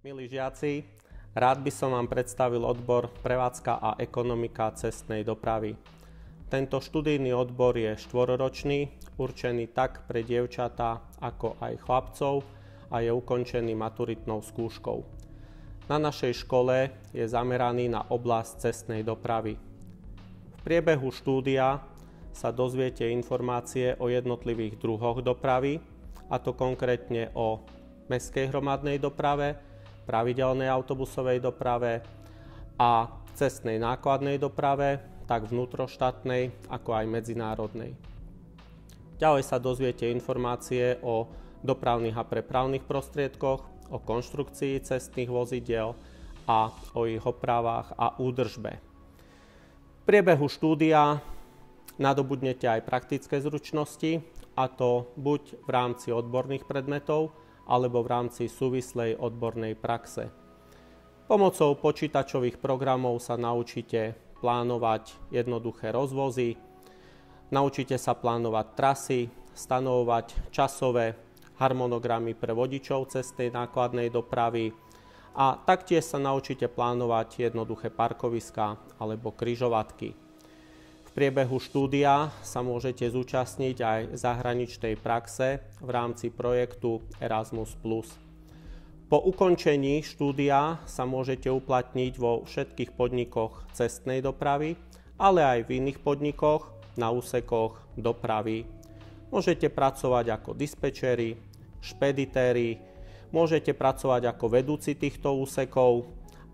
Milí žiaci, rád by som vám predstavil odbor Prevádzka a ekonomika cestnej dopravy. Tento študijný odbor je štvororočný, určený tak pre dievčatá ako aj chlapcov a je ukončený maturitnou skúškou. Na našej škole je zameraný na oblasť cestnej dopravy. V priebehu štúdia sa dozviete informácie o jednotlivých druhoch dopravy, a to konkrétne o mestskej hromadnej doprave, pravidelnej autobusovej doprave a cestnej nákladnej doprave, tak vnútroštátnej ako aj medzinárodnej. Ďalej sa dozviete informácie o dopravných a prepravných prostriedkoch, o konštrukcii cestných vozidiel a o ich opravách a údržbe. V priebehu štúdia nadobudnete aj praktické zručnosti, a to buď v rámci odborných predmetov, alebo v rámci súvislej odbornej praxe. Pomocou počítačových programov sa naučíte plánovať jednoduché rozvozy, naučíte sa plánovať trasy, stanovovať časové harmonogramy pre vodičov cestnej nákladnej dopravy a taktiež sa naučíte plánovať jednoduché parkoviská alebo križovatky. V priebehu štúdia sa môžete zúčastniť aj zahraničnej praxe v rámci projektu Erasmus+. Po ukončení štúdia sa môžete uplatniť vo všetkých podnikoch cestnej dopravy, ale aj v iných podnikoch na úsekoch dopravy. Môžete pracovať ako dispečeri, špeditéri, môžete pracovať ako vedúci týchto úsekov,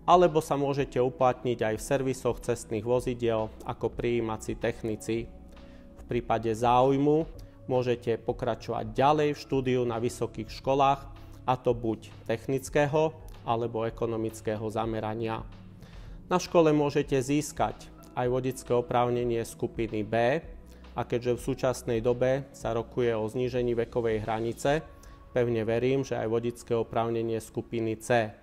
alebo sa môžete uplatniť aj v servisoch cestných vozidiel ako prijímací technici. V prípade záujmu môžete pokračovať ďalej v štúdiu na vysokých školách, a to buď technického alebo ekonomického zamerania. Na škole môžete získať aj vodičské oprávnenie skupiny B, a keďže v súčasnej dobe sa rokuje o znížení vekovej hranice, pevne verím, že aj vodičské oprávnenie skupiny C.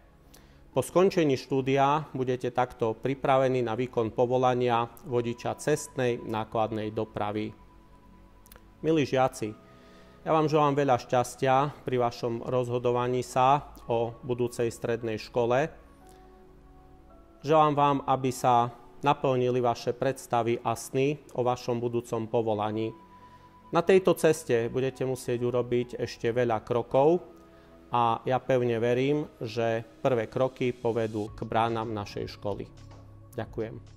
Po skončení štúdia budete takto pripravení na výkon povolania vodiča cestnej nákladnej dopravy. Milí žiaci, ja vám želám veľa šťastia pri vašom rozhodovaní sa o budúcej strednej škole. Želám vám, aby sa naplnili vaše predstavy a sny o vašom budúcom povolaní. Na tejto ceste budete musieť urobiť ešte veľa krokov, a ja pevne verím, že prvé kroky povedú k bránam našej školy. Ďakujem.